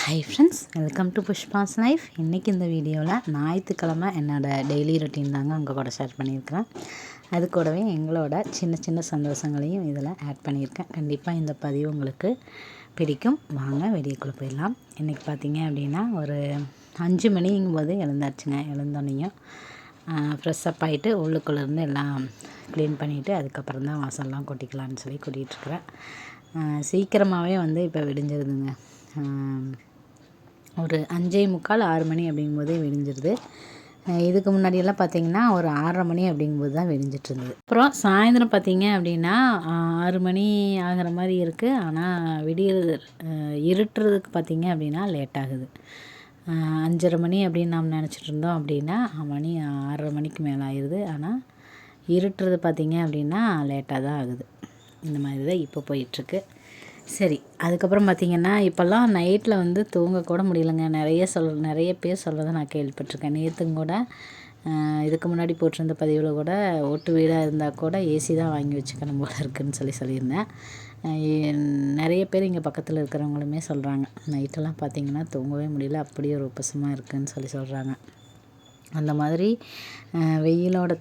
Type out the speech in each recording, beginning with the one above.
Hi friends, welcome to Pushpa's life. இன்றைக்கி இந்த வீடியோவில் ஞாயிற்றுக்கிழமை என்னோடய டெய்லி ரொட்டீன் தாங்க உங்கள் கூட ஷேர் பண்ணியிருக்கிறேன். அது கூடவே எங்களோட சின்ன சின்ன சந்தோஷங்களையும் இதில் ஆட் பண்ணியிருக்கேன். கண்டிப்பாக இந்த பதிவு உங்களுக்கு பிடிக்கும். வாங்க வீடியோக்குள்ளே போயிடலாம். இன்றைக்கி பார்த்தீங்க அப்படின்னா ஒரு 5 மணிங்கும்போது எழுந்தாச்சுங்க. எழுந்தோன்னையும் ஃப்ரெஷ்ஷப் ஆகிட்டு உள்ளுக்குள்ளேருந்து எல்லாம் க்ளீன் பண்ணிவிட்டு அதுக்கப்புறம் தான் வாசல்லாம் கொட்டிக்கலான்னு சொல்லி கொட்டிகிட்ருக்குறேன். சீக்கிரமாகவே வந்து இப்போ விடிஞ்சிருதுங்க. ஒரு 5:45 6 மணி அப்படிங்கும்போதே விடிஞ்சிருது. இதுக்கு முன்னாடியெல்லாம் பார்த்திங்கன்னா ஒரு 6:30 மணி அப்படிங்கும்போது தான் விடிஞ்சிட்ருந்தது. அப்புறம் சாயந்தரம் பார்த்திங்க அப்படின்னா 6 மணி ஆகிற மாதிரி இருக்குது. ஆனால் விடியறது இருட்டுறதுக்கு பார்த்திங்க அப்படின்னா லேட் ஆகுது. 5:30 மணி அப்படின்னு நாம் நினச்சிட்டு இருந்தோம் அப்படின்னா மணி 6:30 மணிக்கு மேலே ஆயிடுது. ஆனால் இருட்டுறது பார்த்திங்க அப்படின்னா லேட்டாக தான் ஆகுது. இந்த மாதிரி தான் இப்போ போயிட்டுருக்கு. சரி, அதுக்கப்புறம் பார்த்திங்கன்னா இப்போல்லாம் நைட்டில் வந்து தூங்கக்கூட முடியலைங்க. நிறைய பேர் சொல்கிறத நான் கேள்விப்பட்டிருக்கேன். நேற்றுங்க கூட இதுக்கு முன்னாடி போட்டிருந்த பதிவில் கூட ஓட்டு வீடாக இருந்தால் கூட ஏசி தான் வாங்கி வச்சுக்கணும் போல இருக்குதுன்னு சொல்லியிருந்தேன். நிறைய பேர் இங்கே பக்கத்தில் இருக்கிறவங்களுமே சொல்கிறாங்க, நைட்டெல்லாம் பார்த்திங்கன்னா தூங்கவே முடியல, அப்படியே ஒரு உப்பசமாக இருக்குதுன்னு சொல்கிறாங்க. அந்த மாதிரி வெயிலோட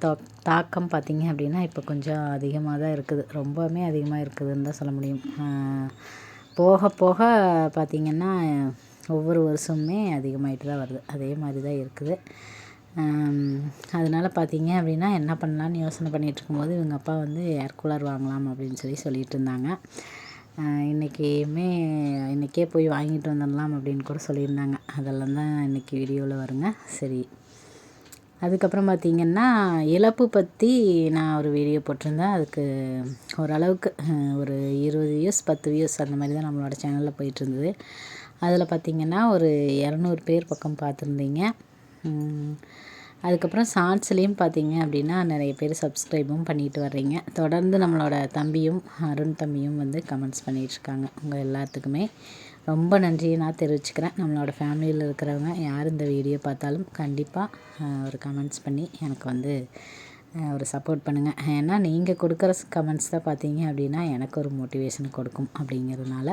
தாக்கம் பார்த்திங்க அப்படின்னா இப்போ கொஞ்சம் அதிகமாக தான் இருக்குது. ரொம்பவுமே அதிகமாக இருக்குதுன்னு தான் சொல்ல முடியும். போக போக பார்த்திங்கன்னா ஒவ்வொரு வருஷமுமே அதிகமாகிட்டு தான் வருது. அதே மாதிரி தான் இருக்குது. அதனால் பார்த்திங்க அப்படின்னா என்ன பண்ணலான்னு யோசனை பண்ணிகிட்டு இருக்கும்போது இவங்க அப்பா வந்து ஏர் கூலர் வாங்கலாம் அப்படின்னு சொல்லிட்டு இருந்தாங்க. இன்றைக்கே போய் வாங்கிட்டு வந்துடலாம் அப்படின்னு கூட சொல்லியிருந்தாங்க. அதெல்லாம் தான் இன்றைக்கி வீடியோவில் வருங்க. சரி, அதுக்கப்புறம் பார்த்திங்கன்னா இழப்பு பற்றி நான் ஒரு வீடியோ போட்டிருந்தேன். அதுக்கு ஓரளவுக்கு ஒரு 20 வியூஸ் 10 வியூஸ் அந்த மாதிரி தான் நம்மளோட சேனலில் போயிட்டுருந்தது. அதில் பார்த்திங்கன்னா ஒரு 200 பேர் பக்கம் பார்த்துருந்தீங்க. அதுக்கப்புறம் ஷார்ட்ஸ்லேயும் பார்த்திங்க அப்படின்னா நிறைய பேர் சப்ஸ்கிரைபும் பண்ணிட்டு வர்றீங்க. தொடர்ந்து நம்மளோட தம்பியும் அருண் தம்பியும் வந்து கமெண்ட்ஸ் பண்ணிகிட்ருக்காங்க. உங்கள் எல்லாத்துக்குமே ரொம்ப நன்றியை நான் தெரிவிச்சுக்கிறேன். நம்மளோட ஃபேமிலியில் இருக்கிறவங்க யார் இந்த வீடியோ பார்த்தாலும் கண்டிப்பாக ஒரு கமெண்ட்ஸ் பண்ணி எனக்கு வந்து ஒரு சப்போர்ட் பண்ணுங்கள். ஏன்னா நீங்கள் கொடுக்குற கமெண்ட்ஸ் தான் பார்த்தீங்க அப்படின்னா எனக்கு ஒரு மோட்டிவேஷன் கொடுக்கும். அப்படிங்கிறதுனால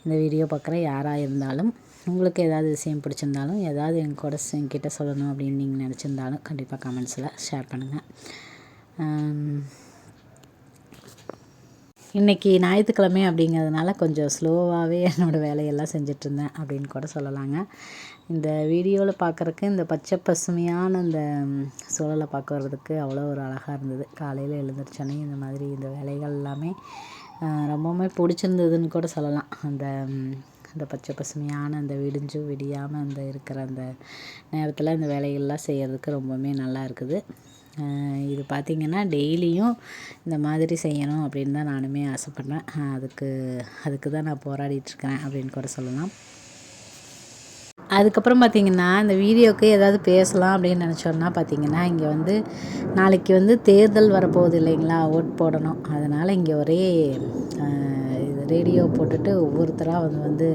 இந்த வீடியோ பார்க்குற யாராக இருந்தாலும் உங்களுக்கு ஏதாவது விஷயம் பிடிச்சிருந்தாலும் ஏதாவது என்கிட்ட சொல்லணும் அப்படின்னு நீங்கள் நினச்சிருந்தாலும் கண்டிப்பாக கமெண்ட்ஸில் ஷேர் பண்ணுங்கள். இன்றைக்கி ஞாயிற்றுக்கிழமை அப்படிங்கிறதுனால கொஞ்சம் ஸ்லோவாகவே என்னோடய வேலையெல்லாம் செஞ்சிட்ருந்தேன் அப்படின்னு கூட சொல்லலாங்க. இந்த வீடியோவில் பார்க்குறக்கு இந்த பச்சை பசுமையான இந்த சூழலை பார்க்குறதுக்கு அவ்வளோ ஒரு அழகாக இருந்தது. காலையில் எழுந்திரிச்சோன்னே இந்த மாதிரி இந்த வேலைகள் எல்லாமே ரொம்பவுமே பிடிச்சிருந்ததுன்னு கூட சொல்லலாம். அந்த பச்சை பசுமையான அந்த விடியாமல் அந்த இருக்கிற அந்த நேரத்தில் இந்த வேலைகள்லாம் செய்கிறதுக்கு ரொம்பவுமே நல்லா இருக்குது. இது பார்த்திங்கன்னா டெய்லியும் இந்த மாதிரி செய்யணும் அப்படின்னு தான் நானுமே ஆசைப்பட்றேன். அதுக்கு தான் நான் போராடிட்டுருக்கிறேன் அப்படின்னு கூட சொல்லலாம். அதுக்கப்புறம் பார்த்திங்கன்னா இந்த வீடியோவுக்கு ஏதாவது பேசலாம் அப்படின்னு நினச்சோன்னா பார்த்திங்கன்னா இங்கே வந்து நாளைக்கு வந்து தேர்தல் வரப்போகுது இல்லைங்களா, ஓட் போடணும். அதனால் இங்கே ஒரே இது ரேடியோ போட்டுட்டு ஒவ்வொருத்தராக வந்து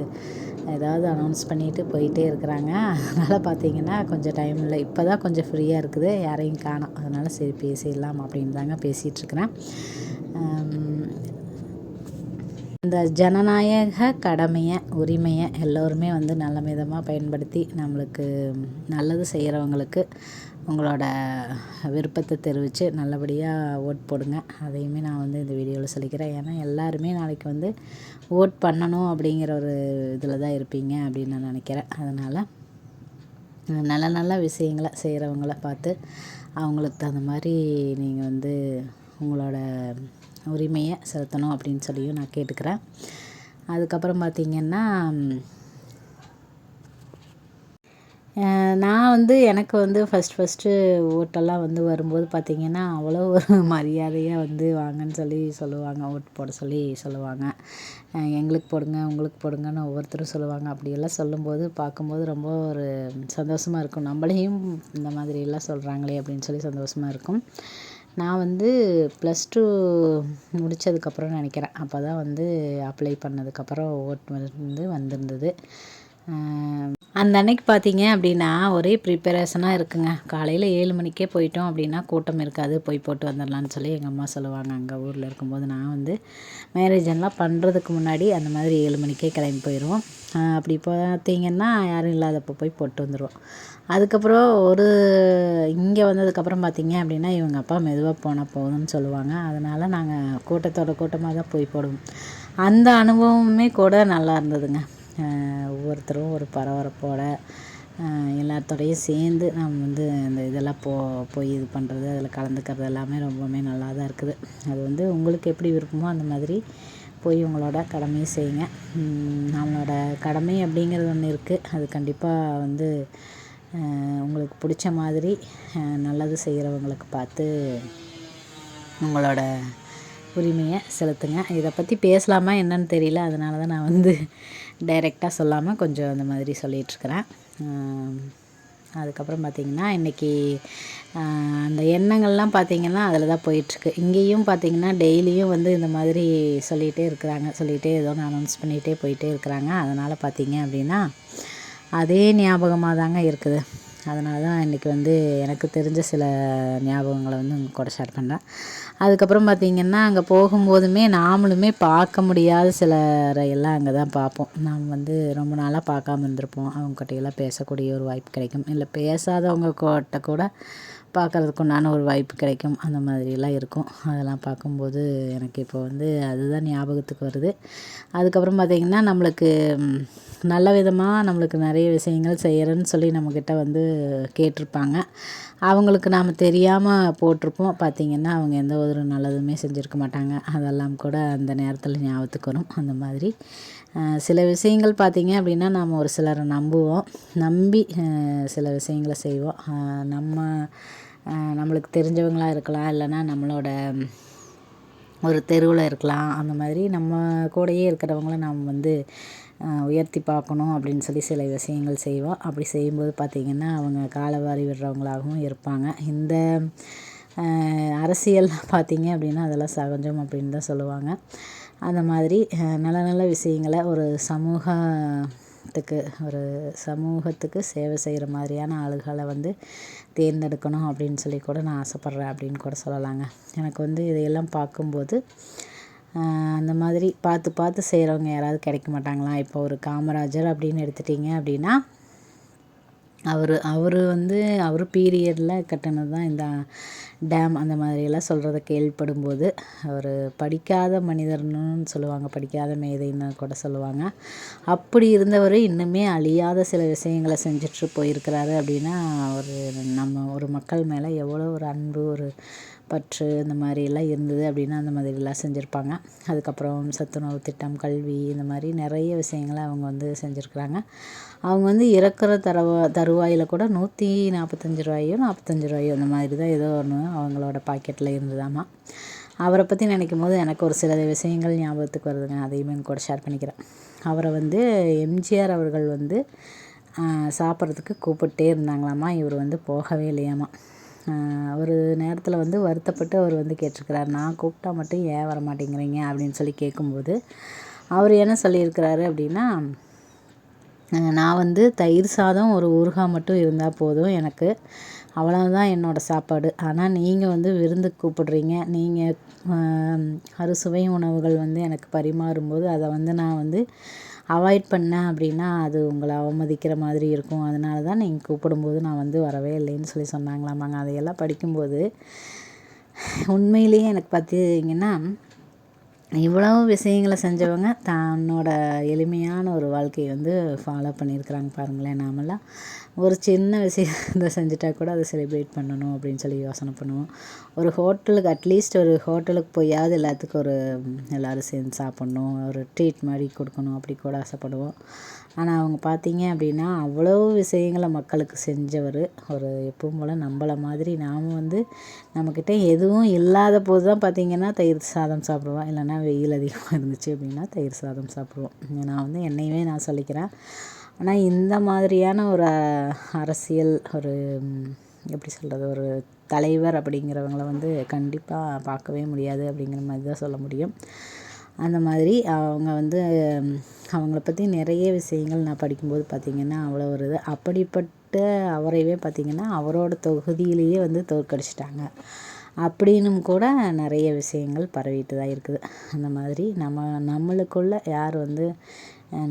ஏதாவது அனௌன்ஸ் பண்ணிவிட்டு போயிட்டே இருக்கிறாங்க. அதனால் பார்த்திங்கன்னா கொஞ்சம் டைம் இல்லை. இப்போ தான் கொஞ்சம் ஃப்ரீயாக இருக்குது, யாரையும் காணோம். அதனால் சரி பேசிடலாம் அப்படின்னு தாங்க பேசிகிட்ருக்கிறேன். இந்த ஜனநாயக கடமையை உரிமையை எல்லோருமே வந்து நல்ல விதமாக பயன்படுத்தி நம்மளுக்கு நல்லது செய்கிறவங்களுக்கு உங்களோட விருப்பத்தை தெரிவித்து நல்லபடியாக ஓட் போடுங்க. அதையுமே நான் வந்து இந்த வீடியோவில் சொல்லிக்கிறேன். ஏன்னா எல்லாருமே நாளைக்கு வந்து ஓட் பண்ணணும் அப்படிங்கிற ஒரு இதில் தான் இருப்பீங்க அப்படின்னு நான் நினைக்கிறேன். அதனால் நல்ல நல்ல விஷயங்களை செய்கிறவங்கள பார்த்து அவங்களுக்கு தகுந்த மாதிரி நீங்கள் வந்து உங்களோட உரிமையை செலுத்தணும் அப்படின்னு சொல்லியும் நான் கேட்டுக்கிறேன். அதுக்கப்புறம் பார்த்திங்கன்னா நான் வந்து எனக்கு வந்து ஃபஸ்ட்டு ஓட்டெல்லாம் வந்து வரும்போது பார்த்திங்கன்னா அவ்வளோ ஒரு மரியாதையாக வந்து வாங்கன்னு சொல்லுவாங்க, ஓட்டு போட சொல்லுவாங்க. எங்களுக்கு போடுங்க உங்களுக்கு போடுங்கன்னு ஒவ்வொருத்தரும் சொல்லுவாங்க. அப்படியெல்லாம் சொல்லும்போது பார்க்கும்போது ரொம்ப ஒரு சந்தோஷமாக இருக்கும். நம்மளையும் இந்த மாதிரியெல்லாம் சொல்கிறாங்களே அப்படின்னு சந்தோஷமாக இருக்கும். நான் வந்து +2 முடித்ததுக்கப்புறம் நினைக்கிறேன், அப்போ தான் வந்து அப்ளை பண்ணதுக்கப்புறம் ஓட் வந்து வந்திருந்தது. அந்த அன்னைக்கு பார்த்திங்க அப்படின்னா ஒரே ப்ரிப்பரேஷனாக இருக்குங்க. காலையில் 7 மணிக்கே போயிட்டோம் அப்படின்னா கூட்டம் இருக்காது, போய் போட்டு வந்துடலான்னு சொல்லி எங்கள் அம்மா சொல்லுவாங்க. அங்கே ஊரில் இருக்கும்போது நான் வந்து மேரேஜ் எல்லாம் பண்ணுறதுக்கு முன்னாடி அந்த மாதிரி 7 மணிக்கே கிளம்பி போயிடுவோம். அப்படி பார்த்தீங்கன்னா யாரும் இல்லாதப்போ போய் போட்டு வந்துடுவோம். அதுக்கப்புறம் இங்கே வந்ததுக்கப்புறம் பார்த்திங்க அப்படின்னா இவங்க அப்பா மெதுவாக போனால் போதும்னு சொல்லுவாங்க. அதனால் நாங்கள் கூட்டமாக தான் போய் போடுவோம். அந்த அனுபவமுமே கூட நல்லா இருந்ததுங்க. ஒவ்வொருத்தரும் ஒரு பரபரப்போட எல்லாத்தோடையும் சேர்ந்து நம்ம வந்து அந்த இதெல்லாம் போய் இது பண்ணுறது, அதில் கலந்துக்கிறது எல்லாமே ரொம்பவுமே நல்லா தான் இருக்குது. அது வந்து உங்களுக்கு எப்படி விருப்பமோ அந்த மாதிரி போய் உங்களோட கடமையை செய்யுங்க. நம்மளோட கடமை அப்படிங்கிறது ஒன்று இருக்குது. அது கண்டிப்பாக வந்து உங்களுக்கு பிடிச்ச மாதிரி நல்லது செய்கிறவங்களுக்கு பார்த்து உங்களோட உரிமையை செலுத்துங்க. இதை பற்றி பேசலாமா என்னன்னு தெரியல. அதனால தான் நான் வந்து டைரெக்டாக சொல்லாமல் கொஞ்சம் அந்த மாதிரி சொல்லிகிட்ருக்கிறேன். அதுக்கப்புறம் பார்த்திங்கன்னா இன்றைக்கி அந்த எண்ணங்கள்லாம் பார்த்திங்கன்னா அதில் தான் போயிட்டுருக்கு. இங்கேயும் பார்த்திங்கன்னா டெய்லியும் வந்து இந்த மாதிரி சொல்லிகிட்டே ஏதோ ஒன்று அனௌன்ஸ் பண்ணிகிட்டே போயிட்டே இருக்கிறாங்க. அதனால் பார்த்திங்க அப்படின்னா அதே ஞாபகமாக தாங்க இருக்குது. அதனால தான் இன்றைக்கி வந்து எனக்கு தெரிஞ்ச சில ஞாபகங்களை வந்து உங்கள் கூட ஷேர் பண்ணுறேன். அதுக்கப்புறம் பார்த்திங்கன்னா அங்கே போகும்போதுமே நாமளுமே பார்க்க முடியாத சிலரை எல்லாம் அங்கே தான் பார்ப்போம். நாம் வந்து ரொம்ப நாளாக பார்க்காம இருந்திருப்போம். அவங்ககிட்டையெல்லாம் பேசக்கூடிய ஒரு வாய்ப்பு கிடைக்கும். இல்லை பேசாதவங்க கூட பார்க்குறதுக்கு உண்டான ஒரு வாய்ப்பு கிடைக்கும். அந்த மாதிரிலாம் இருக்கும். அதெல்லாம் பார்க்கும்போது எனக்கு இப்போ வந்து அதுதான் ஞாபகத்துக்கு வருது. அதுக்கப்புறம் பார்த்திங்கன்னா நம்மளுக்கு நல்ல விதமாக நம்மளுக்கு நிறைய விஷயங்கள் செய்கிறேன்னு சொல்லி நம்மக்கிட்ட வந்து கேட்டிருப்பாங்க. அவங்களுக்கு நாம் தெரியாமல் போட்டிருப்போம். பார்த்திங்கன்னா அவங்க எந்த ஒரு நல்லதுமே செஞ்சுருக்க மாட்டாங்க. அதெல்லாம் கூட அந்த நேரத்தில் ஞாபகத்துக்கு வரும். அந்த மாதிரி சில விஷயங்கள் பார்த்திங்க அப்படின்னா நாம் ஒரு சிலரை நம்பி சில விஷயங்களை செய்வோம். நம்மளுக்கு தெரிஞ்சவங்களாக இருக்கலாம், இல்லைன்னா நம்மளோட ஒரு தெருவில் இருக்கலாம். அந்த மாதிரி நம்ம கூடயே இருக்கிறவங்கள நாம் வந்து உயர்த்தி பார்க்கணும் அப்படின்னு சொல்லி சில விஷயங்கள் செய்வோம். அப்படி செய்யும்போது பார்த்திங்கன்னா அவங்க காலவாரி விடுறவங்களாகவும் இருப்பாங்க. இந்த அரசியல் பார்த்திங்க அப்படின்னா அதெல்லாம் சகஜம் அப்படின்னு தான் சொல்லுவாங்க. அந்த மாதிரி நல்ல நல்ல விஷயங்களை ஒரு சமூகத்துக்கு சேவை செய்கிற மாதிரியான ஆளுகளை வந்து தேர்ந்தெடுக்கணும் அப்படின்னு சொல்லி கூட நான் ஆசைப்பட்றேன் அப்படின்னு கூட சொல்லலாங்க. எனக்கு வந்து இதையெல்லாம் பார்க்கும்போது அந்த மாதிரி பார்த்து செய்கிறவங்க யாராவது கிடைக்க மாட்டாங்களா? இப்போ ஒரு காமராஜர் அப்படின்னு எடுத்துட்டிங்க அப்படின்னா அவர் பீரியடில் கட்டினது தான் இந்த டேம். அந்த மாதிரியெல்லாம் சொல்கிறத கேள்விப்படும்போது அவர் படிக்காத மனிதர்னு சொல்லுவாங்க, படிக்காத மேதைன்னு கூட சொல்லுவாங்க. அப்படி இருந்தவர் இன்னுமே அழியாத சில விஷயங்களை செஞ்சுட்டு போயிருக்கிறாரு அப்படின்னா நம்ம ஒரு மக்கள் மேலே எவ்வளோ ஒரு அன்பு, ஒரு பற்று இந்த மாதிரிலாம் இருந்தது அப்படின்னா அந்த மாதிரிலாம் செஞ்சுருப்பாங்க. அதுக்கப்புறம் சத்துணவு திட்டம், கல்வி, இந்த மாதிரி நிறைய விஷயங்களை அவங்க வந்து செஞ்சுருக்குறாங்க. அவங்க வந்து இறக்குற தருவாயில் கூட 145 ரூபாயோ 45 ரூபாயோ அந்த மாதிரி தான் ஏதோ ஒன்று அவங்களோட பாக்கெட்டில் இருந்ததாமா. அவரை பற்றி நினைக்கும் போது எனக்கு ஒரு சில விஷயங்கள் ஞாபகத்துக்கு வருதுங்க. அதையுமே கூட ஷேர் பண்ணிக்கிறேன். அவரை வந்து எம்ஜிஆர் அவர்கள் வந்து சாப்பிட்றதுக்கு கூப்பிட்டே இருந்தாங்களாமா. இவர் வந்து போகவே இல்லையாமா. ஒரு நேரத்தில் வந்து வருத்தப்பட்டு அவர் வந்து கேட்டிருக்கிறார், நான் கூப்பிட்டா மட்டும் ஏன் வர மாட்டேங்கிறீங்க அப்படின்னு சொல்லி கேட்கும்போது அவர் என்ன சொல்லியிருக்கிறாரு அப்படின்னா, நான் வந்து தயிர் சாதம், ஒரு ஊறுகாய் மட்டும் இருந்தால் போதும் எனக்கு, அவ்வளோதான் என்னோடய சாப்பாடு. ஆனால் நீங்கள் வந்து விருந்துக்கு கூப்பிடுறீங்க, நீங்கள் அறுசுவை உணவுகள் வந்து எனக்கு பரிமாறும்போது அதை வந்து நான் வந்து அவாய்ட் பண்ணேன் அப்படின்னா அது உங்களை அவமதிக்கிற மாதிரி இருக்கும். அதனால தான் நீங்கள் கூப்பிடும்போது நான் வந்து வரவே இல்லைன்னு சொல்லி சொன்னாங்களாமாங்க. அதையெல்லாம் படிக்கும்போது உண்மையிலேயே எனக்கு பார்த்திங்கன்னா இவ்வளவு விஷயங்களை செஞ்சவங்க தன்னோட எளிமையான ஒரு வாழ்க்கையை வந்து ஃபாலோ பண்ணியிருக்கிறாங்க பாருங்களேன். நாமெல்லாம் ஒரு சின்ன விஷயத்தை செஞ்சுட்டா கூட அதை செலிப்ரேட் பண்ணணும் அப்படின்னு சொல்லி யோசனை பண்ணுவோம். ஒரு ஹோட்டலுக்கு அட்லீஸ்ட் ஒரு ஹோட்டலுக்கு போயாவது எல்லாத்துக்கும் எல்லோரும் சேர்ந்து சாப்பிட்ணும், ஒரு ட்ரீட் மாதிரி கொடுக்கணும் அப்படி கூட ஆசைப்படுவோம். ஆனால் அவங்க பார்த்திங்க அப்படின்னா அவ்வளோ விஷயங்களை மக்களுக்கு செஞ்சவர். எப்பவும் போல் நம்மளை மாதிரி நாம் வந்து நம்மக்கிட்ட எதுவும் இல்லாத போது தான் பார்த்திங்கன்னா தயிர் சாதம் சாப்பிடுவோம், இல்லைன்னா வெயில் அதிகமாக இருந்துச்சு அப்படின்னா தயிர் சாதம் சாப்பிடுவோம். நான் வந்து என்னையுமே நான் சொல்லிக்கிறேன். ஆனால் இந்த மாதிரியான ஒரு அரசியல், எப்படி சொல்கிறது, ஒரு தலைவர் அப்படிங்கிறவங்கள வந்து கண்டிப்பாக பார்க்கவே முடியாது அப்படிங்கிற மாதிரி தான் சொல்ல முடியும். அந்த மாதிரி அவங்க வந்து அவங்கள பற்றி நிறைய விஷயங்கள் நான் படிக்கும்போது பார்த்திங்கன்னா அவ்வளோ வருது. அப்படிப்பட்ட அவரையே பார்த்திங்கன்னா அவரோட தொகுதியிலேயே வந்து தோற்கடிச்சிட்டாங்க அப்படின்னும் கூட நிறைய விஷயங்கள் பரவிட்டு தான் இருக்குது. அந்த மாதிரி நம்மளுக்குள்ள யார் வந்து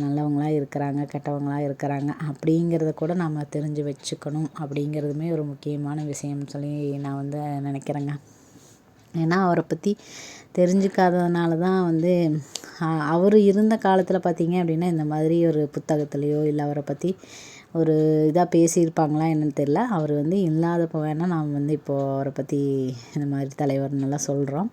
நல்லவங்களாக இருக்கிறாங்க, கெட்டவங்களாக இருக்கிறாங்க அப்படிங்கிறத கூட நம்ம தெரிஞ்சு வச்சுக்கணும் அப்படிங்கிறதுமே ஒரு முக்கியமான விஷயம்னு சொல்லி நான் வந்து நினைக்கிறேங்க. ஏன்னா அவரை பற்றி தெரிஞ்சுக்காததுனால தான் வந்து அவர் இருந்த காலத்தில் பார்த்திங்க அப்படின்னா இந்த மாதிரி ஒரு புத்தகத்துலேயோ இல்லை அவரை பற்றி ஒரு இதாக பேசியிருப்பாங்களா என்னன்னு தெரில. அவர் வந்து இல்லாதப்போ வேணால் நாம் வந்து இப்போது அவரை பற்றி இந்த மாதிரி தலைவர்னெல்லாம் சொல்கிறோம்.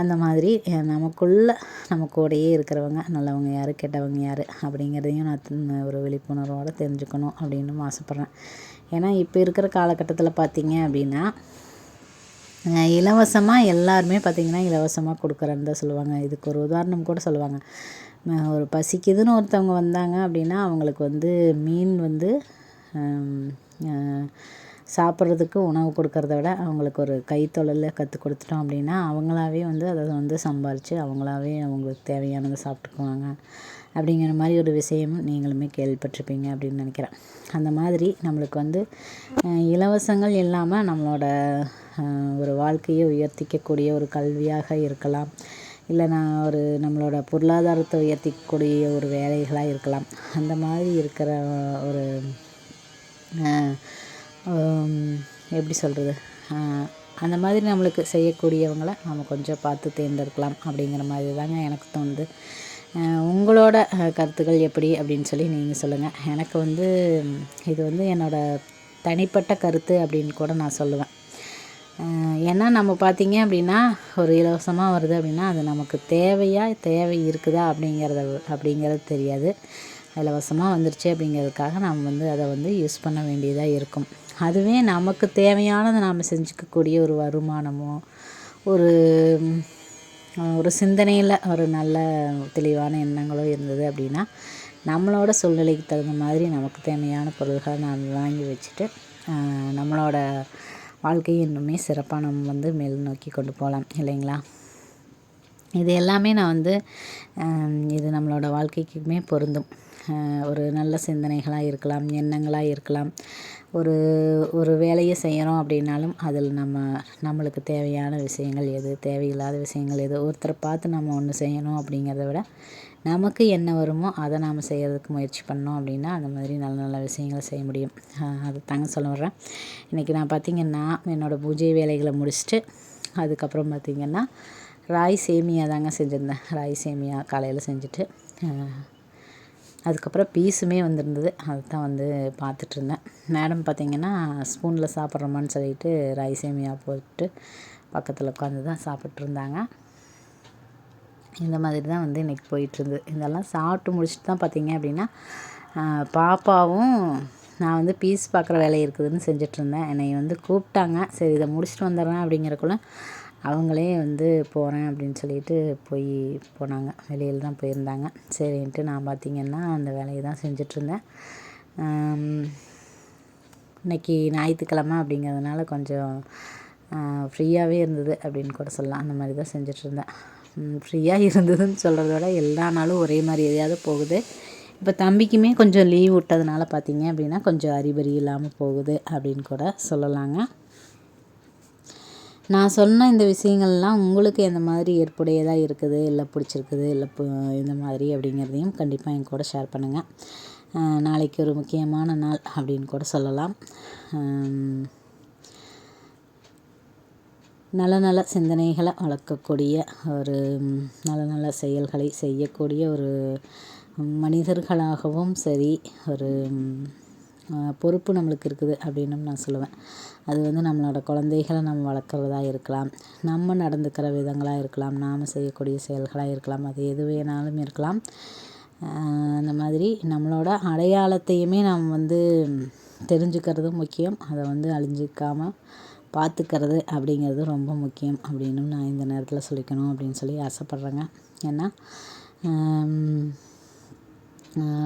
அந்த மாதிரி நமக்குள்ள நம்ம கூடயே இருக்கிறவங்க நல்லவங்க யார், கெட்டவங்க யார் அப்படிங்கிறதையும் நான் ஒரு விழிப்புணர்வோடு தெரிஞ்சுக்கணும் அப்படின்னு ஆசைப்பட்றேன். ஏன்னா இப்போ இருக்கிற காலகட்டத்தில் பார்த்திங்க அப்படின்னா இலவசமாக எல்லாருமே பார்த்திங்கன்னா இலவசமாக கொடுக்குறேன்னு தான் சொல்லுவாங்க. இதுக்கு ஒரு உதாரணம் கூட சொல்லுவாங்க. ஒரு பசிக்குதுன்னு ஒருத்தவங்க வந்தாங்க அப்படின்னா அவங்களுக்கு வந்து மீன் வந்து சாப்பிட்றதுக்கு உணவு கொடுக்கறத விட அவங்களுக்கு ஒரு கைத்தொழில கற்றுக் கொடுத்துட்டோம் அப்படின்னா அவங்களாவே வந்து அதை வந்து சம்பாரித்து அவங்களாவே அவங்களுக்கு தேவையானதை சாப்பிட்டுக்குவாங்க அப்படிங்கிற மாதிரி ஒரு விஷயம் நீங்களுமே கேள்விப்பட்டிருப்பீங்க அப்படின்னு நினைக்கிறேன். அந்த மாதிரி நம்மளுக்கு வந்து இலவசங்கள் இல்லாமல் நம்மளோட ஒரு வாழ்க்கையை உயர்த்திக்கக்கூடிய ஒரு கல்வியாக இருக்கலாம், இல்லைனா ஒரு நம்மளோட பொருளாதாரத்தை உயர்த்திக்கக்கூடிய ஒரு வேலைகளாக இருக்கலாம். அந்த மாதிரி இருக்கிற ஒரு எப்படி சொல்கிறது, அந்த மாதிரி நம்மளுக்கு செய்யக்கூடியவங்களை நம்ம கொஞ்சம் பார்த்து தேர்ந்தெடுக்கலாம் அப்படிங்கிற மாதிரி தாங்க எனக்கு தோணுது. உங்களோட கருத்துக்கள் எப்படி அப்படின்னு சொல்லி நீங்கள் சொல்லுங்கள். எனக்கு வந்து இது வந்து என்னோடய தனிப்பட்ட கருத்து அப்படின்னு கூட நான் சொல்லுவேன். ஏன்னா நம்ம பார்த்திங்க அப்படின்னா ஒரு இலவசமாக வருது அப்படின்னா அது நமக்கு தேவை இருக்குதா அப்படிங்கிறது தெரியாது. இலவசமாக வந்துருச்சு அப்படிங்கிறதுக்காக நம்ம வந்து அதை வந்து யூஸ் பண்ண வேண்டியதாக இருக்கும். அதுவே நமக்கு தேவையானதை நாம் செஞ்சுக்கக்கூடிய ஒரு வருமானமோ ஒரு ஒரு சிந்தனையில் ஒரு நல்ல தெளிவான எண்ணங்களோ இருந்தது அப்படின்னா நம்மளோட சூழ்நிலைக்கு தகுந்த மாதிரி நமக்கு தேவையான பொருள்களை நாம் வாங்கி வச்சுட்டு நம்மளோட வாழ்க்கையை இன்னுமே சிறப்பாக நம்ம வந்து மேல் நோக்கி கொண்டு போகலாம் இல்லைங்களா? இது எல்லாமே நான் வந்து இது நம்மளோட வாழ்க்கைக்குமே பொருந்தும். ஒரு நல்ல சிந்தனைகளாக இருக்கலாம், எண்ணங்களாக இருக்கலாம். ஒரு ஒரு வேலையை செய்கிறோம் அப்படின்னாலும் அதில் நம்மளுக்கு தேவையான விஷயங்கள் எது, தேவையில்லாத விஷயங்கள் எது, ஒருத்தரை பார்த்து நம்ம ஒன்று செய்யணும் அப்படிங்கிறத விட நமக்கு என்ன வருமோ அதை நாம் செய்கிறதுக்கு முயற்சி பண்ணோம் அப்படின்னா அந்த மாதிரி நல்ல நல்ல விஷயங்களை செய்ய முடியும். அது தாங்க சொல்ல வர்றேன். இன்றைக்கி நான் பார்த்திங்கன்னா என்னோடய பூஜை வேலைகளை முடிச்சுட்டு அதுக்கப்புறம் பார்த்திங்கன்னா ராய் சேமியா தாங்க செஞ்சுருந்தேன். ராய் சேமியா காலையில் செஞ்சுட்டு அதுக்கப்புறம் பீஸுமே வந்திருந்தது. அதை தான் வந்து பார்த்துட்ருந்தேன். மேடம் பார்த்திங்கன்னா ஸ்பூனில் சாப்பிட்றோமான்னு சொல்லிட்டு ராய் சேமியா போட்டு பக்கத்தில் உட்காந்து தான் சாப்பிட்ருந்தாங்க. இந்த மாதிரி தான் வந்து இன்றைக்கி போயிட்டுருந்தது. இதெல்லாம் சாப்பிட்டு முடிச்சுட்டு தான் பார்த்திங்க அப்படின்னா பாப்பாவும் நான் வந்து பீஸ் பார்க்குற வேலை இருக்குதுன்னு செஞ்சிட்ருந்தேன். என்னை வந்து கூப்பிட்டாங்க. சரி இதை முடிச்சுட்டு வந்துடுறேன் அப்படிங்கிறக்குள்ள அவங்களே வந்து போகிறேன் அப்படின்னு சொல்லிட்டு போனாங்க. வெளியில் தான் போயிருந்தாங்க. சரின்ட்டு நான் பார்த்திங்கன்னா அந்த வேலையை தான் செஞ்சிட்ருந்தேன். இன்றைக்கி ஞாயிற்றுக்கிழமை அப்படிங்கிறதுனால கொஞ்சம் ஃப்ரீயாகவே இருந்தது அப்படின்னு கூட சொல்லலாம். அந்த மாதிரி தான் செஞ்சிட்ருந்தேன். ஃப்ரீயாக இருந்ததுன்னு சொல்கிறத விட எல்லா நாளும் ஒரே மாதிரி எதையாவது போகுது. இப்போ தம்பிக்குமே கொஞ்சம் லீவ் விட்டதுனால பார்த்திங்க அப்படின்னா கொஞ்சம் அறிபறி இல்லாமல் போகுது அப்படின்னு கூட சொல்லலாங்க. நான் சொன்ன இந்த விஷயங்கள்லாம் உங்களுக்கு எந்த மாதிரி ஏற்புடையதாக இருக்குது, இல்லை பிடிச்சிருக்குது, இல்லை இந்த மாதிரி அப்படிங்கிறதையும் கண்டிப்பாக என் கூட ஷேர் பண்ணுங்கள். நாளைக்கு ஒரு முக்கியமான நாள் அப்படின்னு கூட சொல்லலாம். நல்ல நல்ல சிந்தனைகளை வளர்க்கக்கூடிய ஒரு நல்ல நல்ல செயல்களை செய்யக்கூடிய ஒரு மனிதர்களாகவும் சரி ஒரு பொறுப்பு நம்மளுக்கு இருக்குது அப்படின்னு நான் சொல்லுவேன். அது வந்து நம்மளோட குழந்தைகளை நம்ம வளர்க்குறதா இருக்கலாம், நம்ம நடந்துக்கிற விதங்களாக இருக்கலாம், நாம் செய்யக்கூடிய செயல்களாக இருக்கலாம், அது எது வேணாலும் இருக்கலாம். அந்த மாதிரி நம்மளோட அடையாளத்தையுமே நாம் வந்து தெரிஞ்சுக்கிறதும் முக்கியம். அதை வந்து அழிஞ்சிக்காமல் பார்த்துக்கிறது அப்படிங்கிறது ரொம்ப முக்கியம் அப்படின்னு நான் இந்த நேரத்தில் சொல்லிக்கணும் அப்படின்னு சொல்லி ஆசைப்பட்றேங்க. ஏன்னா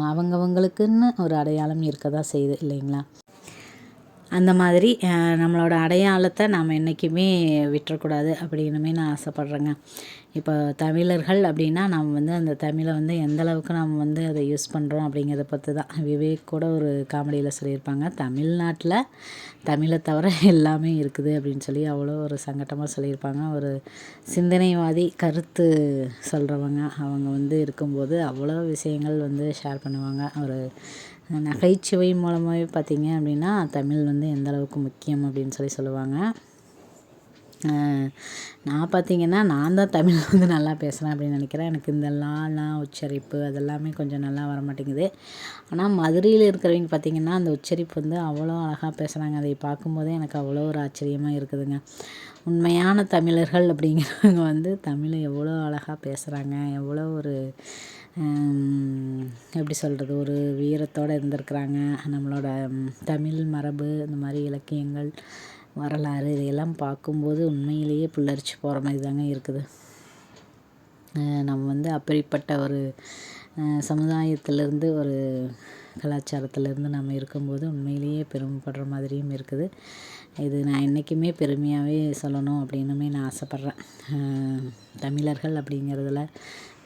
அவங்கவங்களுக்குன்னு ஒரு அடையாளம் இருக்க தான் செய்யுது இல்லைங்களா? அந்த மாதிரி நம்மளோட அடையாளத்தை நாம் என்றைக்குமே விட்டுறக்கூடாது அப்படின்னுமே நான் ஆசைப்பட்றேங்க. இப்போ தமிழர்கள் அப்படின்னா நம்ம வந்து அந்த தமிழை வந்து எந்தளவுக்கு நம்ம வந்து அதை யூஸ் பண்ணுறோம் அப்படிங்கிறத பொறுத்து தான். விவேக் கூட ஒரு காமெடியில் சொல்லியிருப்பாங்க, தமிழ்நாட்டில் தமிழை தவிர எல்லாமே இருக்குது அப்படின்னு சொல்லி அவ்வளோ ஒரு சங்கட்டமாக சொல்லியிருப்பாங்க. ஒரு சிந்தனைவாதி, கருத்து சொல்கிறவங்க அவங்க வந்து இருக்கும்போது அவ்வளோ விஷயங்கள் வந்து ஷேர் பண்ணுவாங்க. ஒரு நகைச்சுவை மூலமாகவே பார்த்திங்க அப்படின்னா தமிழ் வந்து எந்த அளவுக்கு முக்கியம் அப்படின்னு சொல்லி சொல்லுவாங்க. நான் பார்த்திங்கன்னா நான் தான் தமிழ் வந்து நல்லா பேசுகிறேன் அப்படின்னு நினைக்கிறேன். எனக்கு இந்த லாலா உச்சரிப்பு அதெல்லாமே கொஞ்சம் நல்லா வர மாட்டேங்குது. ஆனால் மதுரையில் இருக்கிறவங்க பார்த்திங்கன்னா அந்த உச்சரிப்பு வந்து அவ்வளோ அழகாக பேசுகிறாங்க. அதை பார்க்கும்போதே எனக்கு அவ்வளோ ஒரு ஆச்சரியமாக இருக்குதுங்க. உண்மையான தமிழர்கள் அப்படிங்கிறவங்க வந்து தமிழை எவ்வளோ அழகாக பேசுகிறாங்க, எவ்வளோ ஒரு எப்படி சொல்கிறது, ஒரு வீரத்தோடு இருந்திருக்கிறாங்க. நம்மளோட தமிழ் மரபு, இந்த மாதிரி இலக்கியங்கள், வரலாறு இதையெல்லாம் பார்க்கும்போது உண்மையிலேயே புல்லரிச்சு போகிற மாதிரி தாங்க இருக்குது. நம்ம வந்து அப்படிப்பட்ட ஒரு சமுதாயத்திலேருந்து, ஒரு கலாச்சாரத்திலேருந்து நம்ம இருக்கும்போது உண்மையிலேயே பெருமைப்படுற மாதிரியும் இருக்குது. இது நான் என்றைக்குமே பெருமையாகவே சொல்லணும் அப்படின்னுமே நான் ஆசைப்பட்றேன். தமிழர்கள் அப்படிங்கிறதுல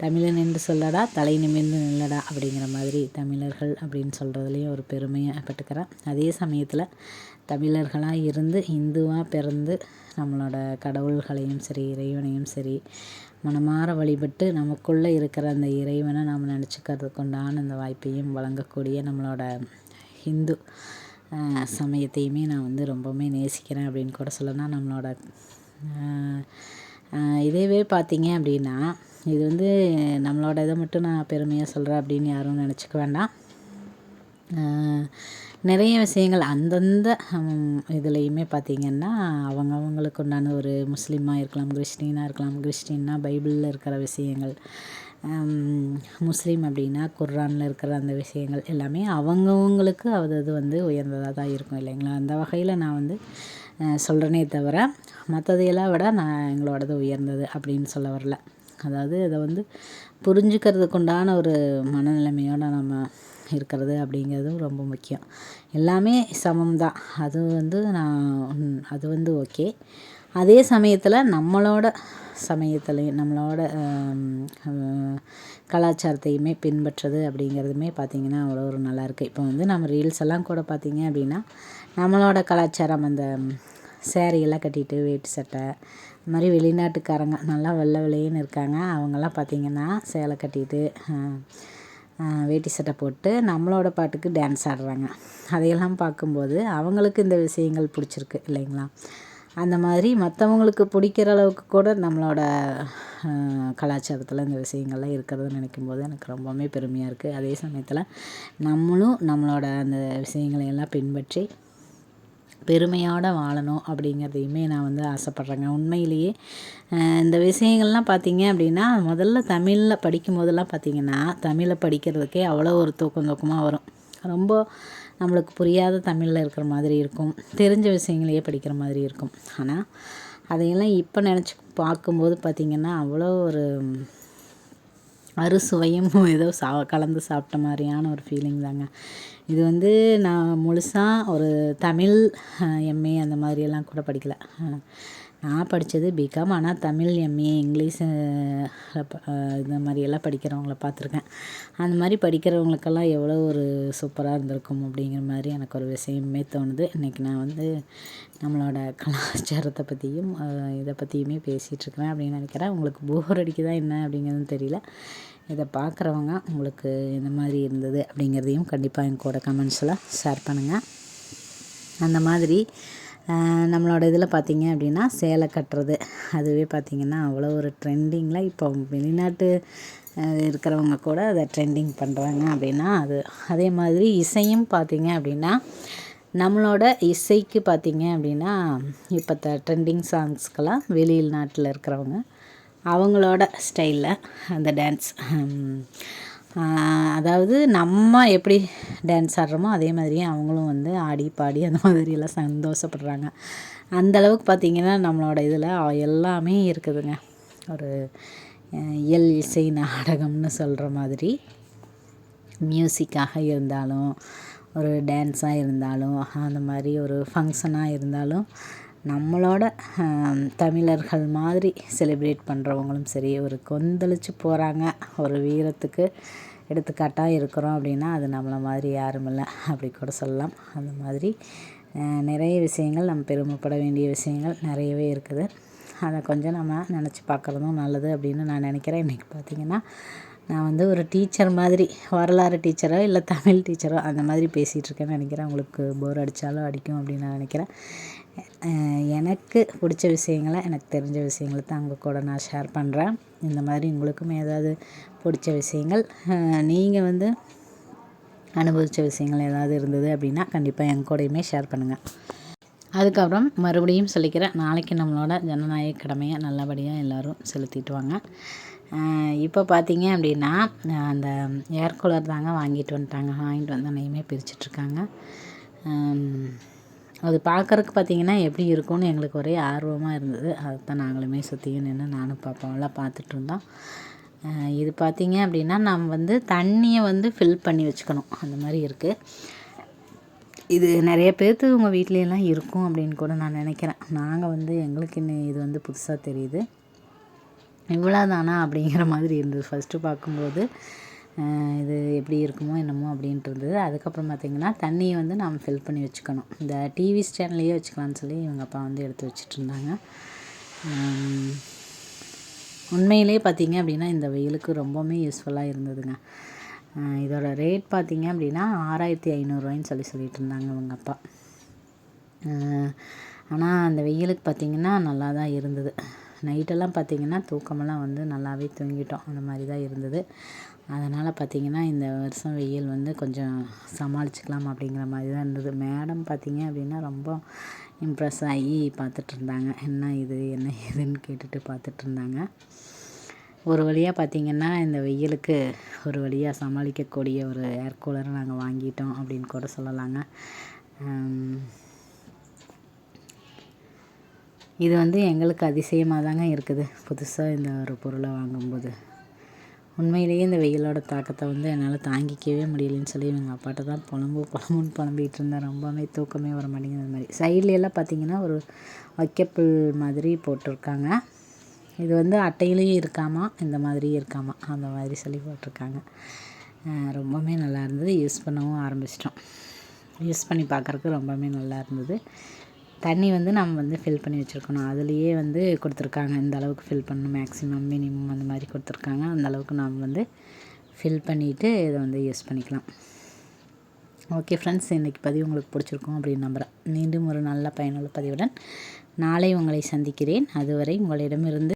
தமிழன் என்று சொல்லடா தலை நிமிர்ந்து நில்லடா அப்படிங்கிற மாதிரி தமிழர்கள் அப்படின்னு சொல்கிறதுலேயும் ஒரு பெருமையாக பட்டுக்கிறேன். அதே சமயத்தில் தமிழர்களாக இருந்து இந்துவாக பிறந்து நம்மளோட கடவுள்களையும் சரி இறைவனையும் சரி மனமாற வழிபட்டு நமக்குள்ளே இருக்கிற அந்த இறைவனை நாம் நினச்சிக்கிறதுக்கு உண்டான அந்த வாய்ப்பையும் வழங்கக்கூடிய நம்மளோட ஹிந்து சமயத்தையுமே நான் வந்து ரொம்பவுமே நேசிக்கிறேன் அப்படின்னு கூட சொல்லலாம். நம்மளோட இதேவே பார்த்தீங்க அப்படின்னா இது வந்து நம்மளோட இதை மட்டும் நான் பெருமையாக சொல்கிறேன் அப்படின்னு யாரும் நினச்சிக்க வேண்டாம். நிறைய விஷயங்கள் அந்தந்த இதுலேயுமே பார்த்திங்கன்னா அவங்களுக்கு உண்டான ஒரு முஸ்லீமாக இருக்கலாம், கிறிஸ்டினாக இருக்கலாம். கிறிஸ்டின்னா பைபிளில் இருக்கிற விஷயங்கள், முஸ்லீம் அப்படின்னா குர்ஆனில் இருக்கிற அந்த விஷயங்கள் எல்லாமே அவங்கவுங்களுக்கு அது வந்து உயர்ந்ததாக தான் இருக்கும் இல்லைங்களா. அந்த வகையில் நான் வந்து சொல்கிறேனே தவிர மற்றதையெல்லாம் விட நான் எங்களோடது உயர்ந்தது அப்படின்னு சொல்ல வரல. அதாவது அதை வந்து புரிஞ்சுக்கிறதுக்கு உண்டான ஒரு மனநிலைமையோடு நம்ம இருக்கிறது அப்படிங்கிறதும் ரொம்ப முக்கியம். எல்லாமே சமம் தான், அது வந்து அது வந்து ஓகே. அதே சமயத்தில் நம்மளோட சமயத்துலேயும் நம்மளோட கலாச்சாரத்தையுமே பின்பற்றுறது அப்படிங்கிறதுமே பார்த்திங்கன்னா அவ்வளோ ஒரு நல்லாயிருக்கு. இப்போ வந்து நம்ம ரீல்ஸ் எல்லாம் கூட பார்த்திங்க அப்படின்னா நம்மளோட கலாச்சாரம் அந்த சேரீயெல்லாம் கட்டிட்டு வேட்டி சட்டை, இந்த மாதிரி வெளிநாட்டுக்காரங்க நல்லா வெள்ளை வெள்ளையன்னு இருக்காங்க. அவங்கெல்லாம் பார்த்திங்கன்னா சேலை கட்டிட்டு வேட்டி சட்டை போட்டு நம்மளோட பாட்டுக்கு டான்ஸ் ஆடுறாங்க. அதையெல்லாம் பார்க்கும்போது அவங்களுக்கு இந்த விஷயங்கள் பிடிச்சிருக்கு இல்லைங்களா. அந்த மாதிரி மற்றவங்களுக்கு பிடிக்கிற அளவுக்கு கூட நம்மளோட கலாச்சாரத்தில் இந்த விஷயங்கள்லாம் இருக்கிறதுன்னு நினைக்கும்போது எனக்கு ரொம்பவுமே பெருமையாக இருக்குது. அதே சமயத்தில் நம்மளும் நம்மளோட அந்த விஷயங்களை எல்லாம் பின்பற்றி பெருமையோடு வாழணும் அப்படிங்கிறதையுமே நான் வந்து ஆசைப்பட்றேங்க. உண்மையிலேயே இந்த விஷயங்கள்லாம் பார்த்திங்க அப்படின்னா முதல்ல தமிழில் படிக்கும் போதெல்லாம் பார்த்திங்கன்னா தமிழை படிக்கிறதுக்கே அவ்வளோ ஒரு தூக்கமாக வரும். ரொம்ப நம்மளுக்கு புரியாத தமிழில் இருக்கிற மாதிரி இருக்கும், தெரிஞ்ச விஷயங்களையே படிக்கிற மாதிரி இருக்கும். ஆனால் அதையெல்லாம் இப்போ நினச்சி பார்க்கும்போது பார்த்திங்கன்னா அவ்வளோ ஒரு அறுசுவையும் ஏதோ கலந்து சாப்பிட்ட மாதிரியான ஒரு ஃபீலிங் தாங்க. இது வந்து நான் முழுசாக ஒரு தமிழ் எம்ஏ அந்த மாதிரியெல்லாம் கூட படிக்கலை. நான் படித்தது பிகாம். ஆனால் தமிழ் எம்ஏ இங்கிலீஷ் இந்த மாதிரியெல்லாம் படிக்கிறவங்கள பார்த்துருக்கேன். அந்த மாதிரி படிக்கிறவங்களுக்கெல்லாம் எவ்வளோ ஒரு சூப்பராக இருந்திருக்கும் அப்படிங்கிற மாதிரி எனக்கு ஒரு விஷயமே தோணுது. இன்றைக்கி நான் வந்து நம்மளோட கலாச்சாரத்தை பற்றியும் இதை பற்றியுமே பேசிகிட்ருக்கிறேன் அப்படின்னு நினைக்கிறேன். உங்களுக்கு போர் அடிக்குதா என்ன அப்படிங்கிறதும் தெரியல. இதை பார்க்குறவங்க உங்களுக்கு இந்த மாதிரி இருந்தது அப்படிங்கிறதையும் கண்டிப்பாக என் கூட கமெண்ட்ஸில் ஷேர் பண்ணுங்கள். அந்த மாதிரி நம்மளோட இதில் பார்த்திங்க அப்படின்னா சேலை கட்டுறது அதுவே பார்த்திங்கன்னா அவ்வளோ ஒரு ட்ரெண்டிங்கில் இப்போ வெளிநாட்டு இருக்கிறவங்க கூட அதை ட்ரெண்டிங் பண்ணுறாங்க அப்படின்னா அது. அதே மாதிரி இசையும் பார்த்திங்க அப்படின்னா நம்மளோட இசைக்கு பார்த்திங்க அப்படின்னா இப்போ ட்ரெண்டிங் சாங்ஸ்க்கெல்லாம் வெளியில் நாட்டில் இருக்கிறவங்க அவங்களோட ஸ்டைலில் அந்த டான்ஸ், அதாவது நம்ம எப்படி டான்ஸ் ஆடுறோமோ அதே மாதிரியே அவங்களும் வந்து ஆடி பாடி அந்த மாதிரியெல்லாம் சந்தோஷப்படுறாங்க. அந்தளவுக்கு பார்த்திங்கன்னா நம்மளோட இதில் எல்லாமே இருக்குதுங்க. ஒரு இயல் இசை நாடகம்னு சொல்கிற மாதிரி மியூசிக்காக இருந்தாலும் ஒரு டான்ஸாக இருந்தாலும் அந்த மாதிரி ஒரு ஃபங்க்ஷனாக இருந்தாலும் நம்மளோட தமிழர்கள் மாதிரி செலிப்ரேட் பண்ணுறவங்களும் சரி, ஒரு கொந்தளிச்சு போகிறாங்க, ஒரு வீரத்துக்கு எடுத்துக்காட்டாக இருக்கிறோம் அப்படின்னா அது நம்மளை மாதிரி யாரும் இல்லை அப்படி கூட சொல்லலாம். அந்த மாதிரி நிறைய விஷயங்கள் நம்ம பெருமைப்பட வேண்டிய விஷயங்கள் நிறையவே இருக்குது. அதை கொஞ்சம் நம்ம நினச்சி பார்க்குறதும் நல்லது அப்படின்னு நான் நினைக்கிறேன். இன்றைக்கி பார்த்திங்கன்னா நான் வந்து ஒரு டீச்சர் மாதிரி, வரலாறு டீச்சரோ இல்லை தமிழ் டீச்சரோ அந்த மாதிரி பேசிகிட்ருக்கேன்னு நினைக்கிறேன். உங்களுக்கு போர் அடித்தாலும் அடிக்கும் அப்படின்னு நான் நினைக்கிறேன். எனக்கு பிடிச்ச விஷயங்களை, எனக்கு தெரிஞ்ச விஷயங்களை தான் உங்கள் கூட நான் ஷேர் பண்ணுறேன். இந்த மாதிரி உங்களுக்கும் ஏதாவது பிடிச்ச விஷயங்கள், நீங்கள் வந்து அனுபவித்த விஷயங்கள் ஏதாவது இருந்தது அப்படின்னா கண்டிப்பாக என் கூடயுமே ஷேர் பண்ணுங்கள். அதுக்கப்புறம் மறுபடியும் சொல்லிக்கிறேன், நாளைக்கு நம்மளோட ஜனநாயக கடமையை நல்லபடியாக எல்லோரும் செலுத்திட்டு வாங்க. இப்போ பார்த்தீங்க அப்படின்னா அந்த ஏர் கூலர் தாங்க வாங்கிட்டு வந்து அன்னையுமே பிரிச்சுட்ருக்காங்க. அது பார்க்குறக்கு பார்த்திங்கன்னா எப்படி இருக்கும்னு எங்களுக்கு ஒரே ஆர்வமாக இருந்தது. அதுதான் நாங்களுமே சுற்றியும் நின்று நானும் பாப்பாவெல்லாம் பார்த்துட்ருந்தோம். இது பார்த்திங்க அப்படின்னா நம்ம வந்து தண்ணியை வந்து ஃபில் பண்ணி வச்சுக்கணும், அந்த மாதிரி இருக்குது. இது நிறைய பேர்த்து உங்கள் வீட்லையெல்லாம் இருக்கும் அப்படின்னு கூட நான் நினைக்கிறேன். நாங்கள் வந்து எங்களுக்கு இன்னும் இது வந்து புதுசாக தெரியுது. இவ்வளோ தானா அப்படிங்கிற மாதிரி இருந்தது ஃபஸ்ட்டு பார்க்கும்போது. இது எப்படி இருக்குமோ என்னமோ அப்படின்ட்டு இருந்தது. அதுக்கப்புறம் பார்த்திங்கன்னா தண்ணியை வந்து நாம் ஃபில் பண்ணி வச்சுக்கணும். இந்த டிவி ஸ்டாண்ட்லேயே வச்சுக்கலான்னு சொல்லி இவங்க அப்பா வந்து எடுத்து வச்சுட்ருந்தாங்க. உண்மையிலே பார்த்திங்க அப்படின்னா இந்த வெயிலுக்கு ரொம்பவுமே யூஸ்ஃபுல்லாக இருந்ததுங்க. இதோட ரேட் பார்த்திங்க அப்படின்னா 6500 சொல்லிட்டு இருந்தாங்க இவங்க அப்பா. ஆனால் அந்த வெயிலுக்கு பார்த்திங்கன்னா நல்லா தான் இருந்தது. நைட்டெல்லாம் பார்த்திங்கன்னா தூக்கமெல்லாம் வந்து நல்லாவே தூங்கிட்டோம். அந்த மாதிரி தான் இருந்தது. அதனால் பார்த்திங்கன்னா இந்த வருஷம் வெயில் வந்து கொஞ்சம் சமாளிச்சுக்கலாம் அப்படிங்கிற மாதிரி தான் இருந்தது. மேடம் பார்த்திங்க அப்படின்னா ரொம்ப இம்ப்ரெஸ் ஆகி பார்த்துட்ருந்தாங்க. என்ன இது என்ன ஏதுன்னு கேட்டுட்டு பார்த்துட்ருந்தாங்க. ஒரு வழியாக பார்த்திங்கன்னா இந்த வெயிலுக்கு ஒரு வழியாக சமாளிக்கக்கூடிய ஒரு ஏர் கூலரை நாங்கள் வாங்கிட்டோம் அப்படின்னு கூட சொல்லலாங்க. இது வந்து எங்களுக்கு அதிசயமாக தாங்க இருக்குது, புதுசாக இந்த ஒரு பொருளை வாங்கும்போது. உண்மையிலேயே இந்த வெயிலோட தாக்கத்தை வந்து என்னால் தாங்கிக்கவே முடியலன்னு சொல்லி எங்கள் அப்பாட்ட தான் புலம்புன்னு புலம்பிகிட்டு இருந்தேன். ரொம்பவே தூக்கமே வர மாட்டேங்குது. மாதிரி சைட்லையெல்லாம் பார்த்திங்கன்னா ஒரு வைக்கப்புல் மாதிரி போட்டிருக்காங்க. இது வந்து அட்டையிலையும் இருக்காமா, இந்த மாதிரியும் இருக்காமா, அந்த மாதிரி சொல்லி போட்டிருக்காங்க. ரொம்பவுமே நல்லா இருந்தது. யூஸ் பண்ணவும் ஆரம்பிச்சிட்டோம். யூஸ் பண்ணி பார்க்குறக்கு ரொம்பவுமே நல்லா இருந்தது. தண்ணி வந்து நம்ம வந்து ஃபில் பண்ணி வச்சுருக்கணும். அதுலேயே வந்து கொடுத்துருக்காங்க, இந்த அளவுக்கு ஃபில் பண்ணணும், மேக்ஸிமம் மினிமம் அந்த மாதிரி கொடுத்துருக்காங்க. அந்த அளவுக்கு நாம் வந்து ஃபில் பண்ணிவிட்டு இதை வந்து யூஸ் பண்ணிக்கலாம். ஓகே ஃப்ரெண்ட்ஸ், இன்றைக்கி பதிவு உங்களுக்கு பிடிச்சிருக்கும் அப்படின்னு நம்புகிறேன். மீண்டும் ஒரு நல்ல பயனுள்ள பதிவுடன் நாளை உங்களை சந்திக்கிறேன். அதுவரை உங்களிடமிருந்து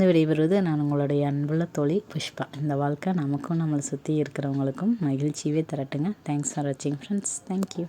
விடைபெறுவது நான் உங்களுடைய அன்புள்ள தோழி புஷ்பா. இந்த வாழ்க்கை நமக்கும் நம்மளை சுற்றி இருக்கிறவங்களுக்கும் மகிழ்ச்சியவே தரட்டுங்க. தேங்க்ஸ் ஃபார் வாட்சிங் ஃப்ரெண்ட்ஸ். தேங்க்யூ.